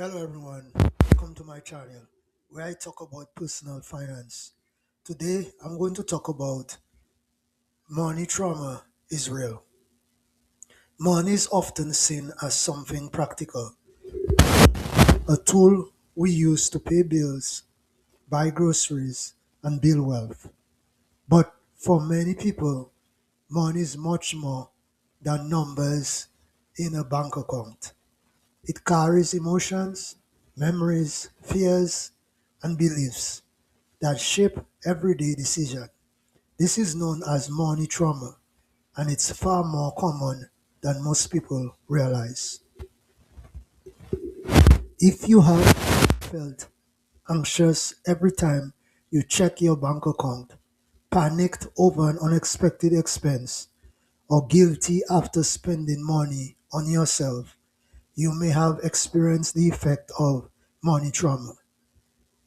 Hello everyone, welcome to my channel where I talk about personal finance. Today I'm going to talk about money trauma is real. Money is often seen as something practical, a tool we use to pay bills, buy groceries, and build wealth. But for many people, money is much more than numbers in a bank account. It carries emotions, memories, fears, and beliefs that shape everyday decision. This is known as money trauma, and it's far more common than most people realize. If you have felt anxious every time you check your bank account, panicked over an unexpected expense, or guilty after spending money on yourself, you may have experienced the effect of money trauma.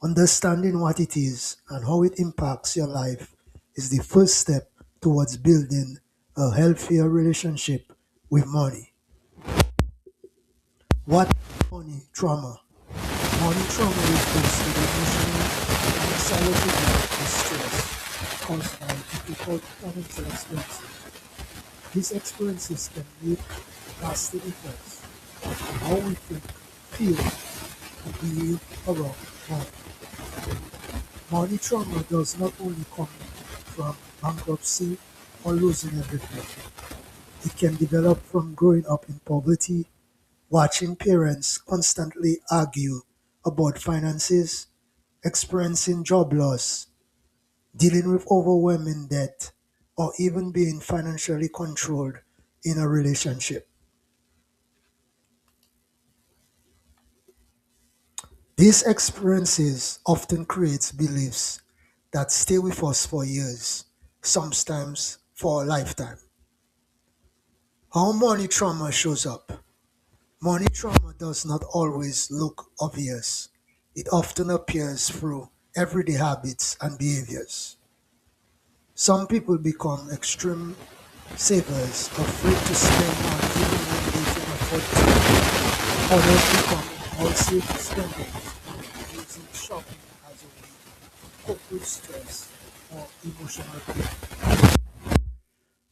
Understanding what it is and how it impacts your life is the first step towards building a healthier relationship with money. What is money trauma? Money trauma refers to the emotional and psychological distress caused by difficult financial experiences. These experiences can leave lasting effects on how we think, feel, and behave around money. Money trauma does not only come from bankruptcy or losing everything. It can develop from growing up in poverty, watching parents constantly argue about finances, experiencing job loss, dealing with overwhelming debt, or even being financially controlled in a relationship. These experiences often create beliefs that stay with us for years, sometimes for a lifetime. How money trauma shows up. Money trauma does not always look obvious. It often appears through everyday habits and behaviors. Some people become extreme savers, afraid to spend money even when they can afford to. Others become impulsive spenders, using shopping as a way to cope with stress or emotional pain.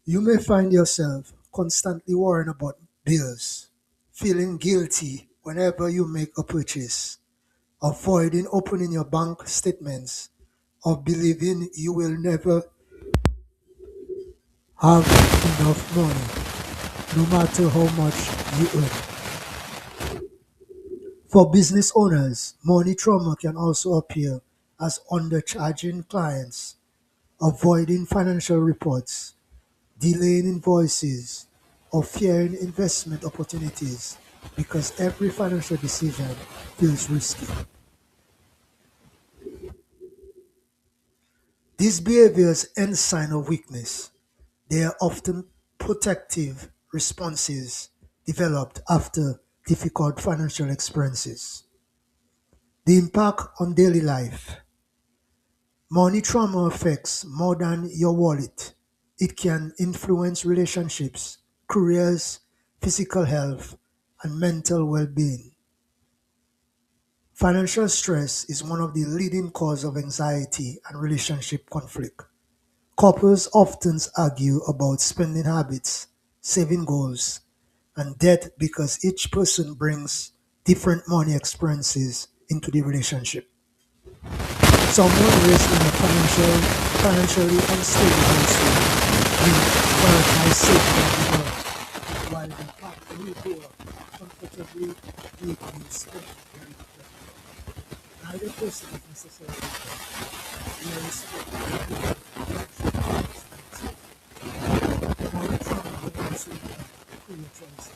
You may find yourself constantly worrying about bills, feeling guilty whenever you make a purchase, avoiding opening your bank statements, or believing you will never have enough money, no matter how much you earn. For business owners, money trauma can also appear as undercharging clients, avoiding financial reports, delaying invoices, or fearing investment opportunities because every financial decision feels risky. These behaviors aren't sign of weakness. They are often protective responses developed after difficult financial experiences. The impact on daily life. Money trauma affects more than your wallet. It can influence relationships, careers, physical health, and mental well being. Financial stress is one of the leading causes of anxiety and relationship conflict. Couples often argue about spending habits, saving goals, and debt because each person brings different money experiences into the relationship. Someone raised in a financially unstable household will prioritize safety and wealth, while the partner who grew up comfortably with you spend very differently. Neither person is necessarily wrong. We are respected money trauma may also impact career choices.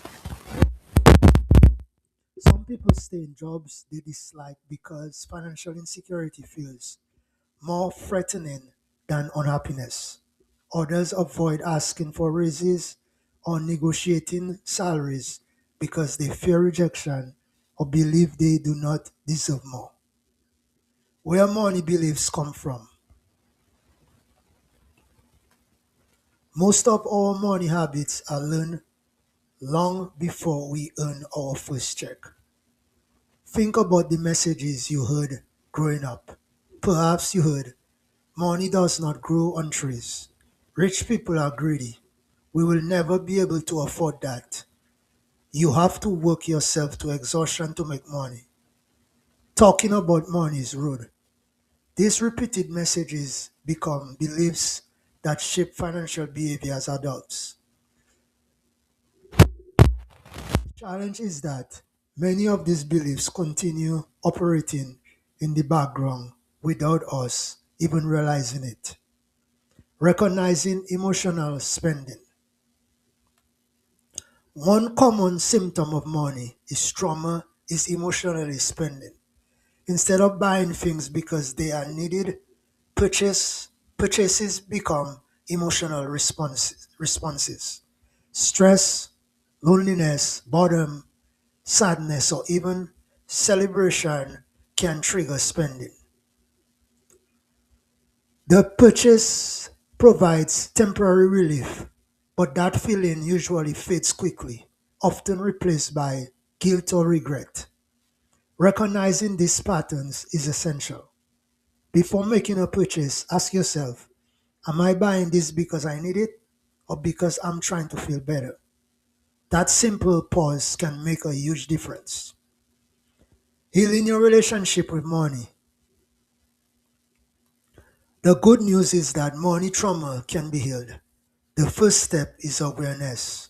Some people stay in jobs they dislike because financial insecurity feels more threatening than unhappiness. Others avoid asking for raises or negotiating salaries because they fear rejection or believe they do not deserve more. Where money beliefs come from. Most of our money habits are learned long before we earn our first check. Think about the messages you heard growing up. Perhaps you heard, money does not grow on trees. Rich people are greedy. We will never be able to afford that. You have to work yourself to exhaustion to make money. Talking about money is rude. These repeated messages become beliefs that shape financial behavior as adults. Challenge is that many of these beliefs continue operating in the background without us even realizing it. Recognizing emotional spending. One common symptom of money is trauma is emotionally spending. Instead of buying things because they are needed, purchases become emotional responses. Stress, loneliness, boredom, sadness, or even celebration can trigger spending. The purchase provides temporary relief, but that feeling usually fades quickly, often replaced by guilt or regret. Recognizing these patterns is essential. Before making a purchase, ask yourself, am I buying this because I need it or because I'm trying to feel better? That simple pause can make a huge difference. Healing your relationship with money. The good news is that money trauma can be healed. The first step is awareness.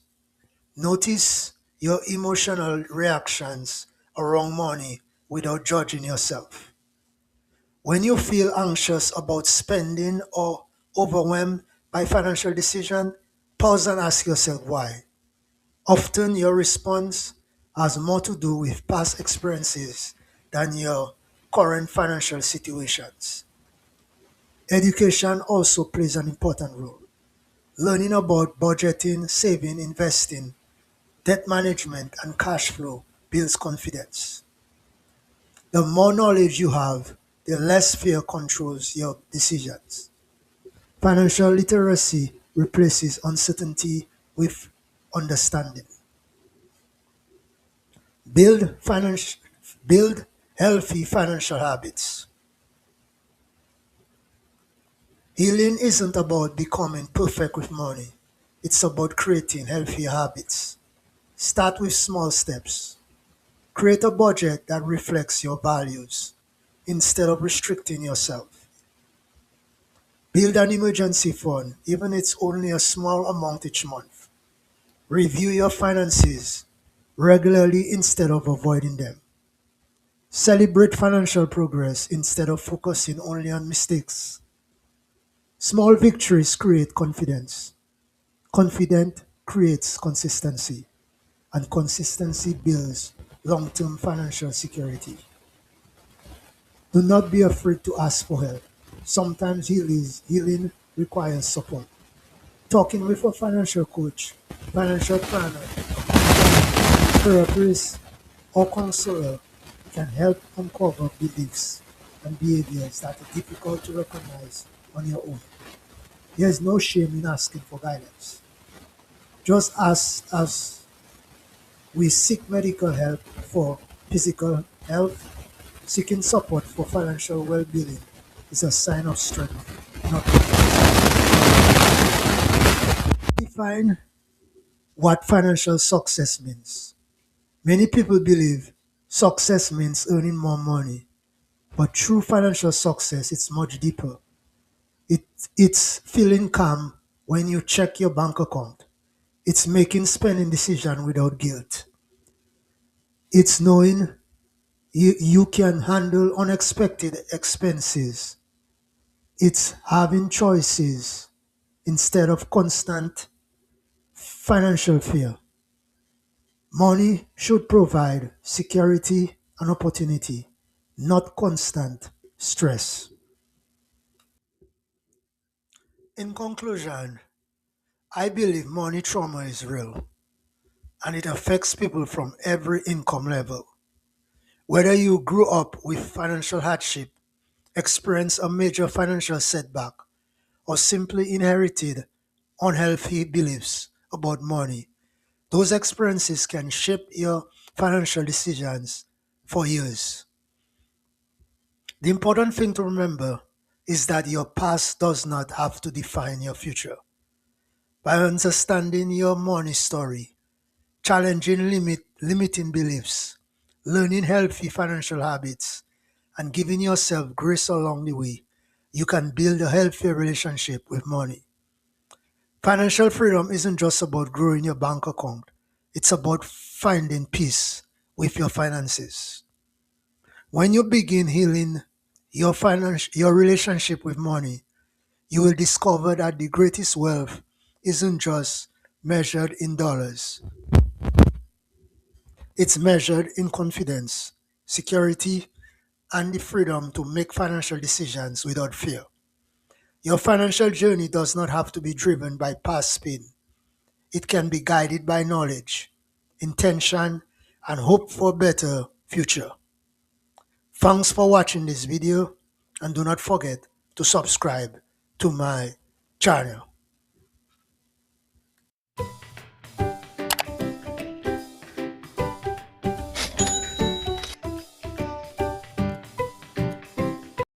Notice your emotional reactions around money without judging yourself. When you feel anxious about spending or overwhelmed by financial decision, pause and ask yourself why. Often your response has more to do with past experiences than your current financial situations. Education also plays an important role. Learning about budgeting, saving, investing, debt management, and cash flow builds confidence. The more knowledge you have, the less fear controls your decisions. Financial literacy replaces uncertainty with understanding. Build, finance, build healthy financial habits. Healing isn't about becoming perfect with money, it's about creating healthy habits. Start with small steps. Create a budget that reflects your values instead of restricting yourself. Build an emergency fund, even if it's only a small amount each month. Review your finances regularly instead of avoiding them. Celebrate financial progress instead of focusing only on mistakes. Small victories create confidence. Confidence creates consistency, and consistency builds long term financial security. Do not be afraid to ask for help. Sometimes healing requires support. Talking with a financial coach, financial planner, therapist, or counselor can help uncover beliefs and behaviors that are difficult to recognize on your own. There is no shame in asking for guidance. Just as we seek medical help for physical health, seeking support for financial well-being is a sign of strength, not weakness. Define what financial success means. Many people believe success means earning more money, but true financial success is much deeper. It, it's feeling calm when you check your bank account. It's making spending decision without guilt. It's knowing you can handle unexpected expenses. It's having choices instead of constant financial fear. Money should provide security and opportunity, not constant stress. In conclusion, I believe money trauma is real and it affects people from every income level. Whether you grew up with financial hardship, experienced a major financial setback, or simply inherited unhealthy beliefs about money, those experiences can shape your financial decisions for years. The important thing to remember is that your past does not have to define your future. By understanding your money story, challenging limiting beliefs, learning healthy financial habits, and giving yourself grace along the way, you can build a healthy relationship with money. Financial freedom isn't just about growing your bank account, it's about finding peace with your finances. When you begin healing your relationship with money, you will discover that the greatest wealth isn't just measured in dollars. It's measured in confidence, security, and the freedom to make financial decisions without fear. Your financial journey does not have to be driven by past pain. It can be guided by knowledge, intention, and hope for a better future. Thanks for watching this video, and do not forget to subscribe to my channel.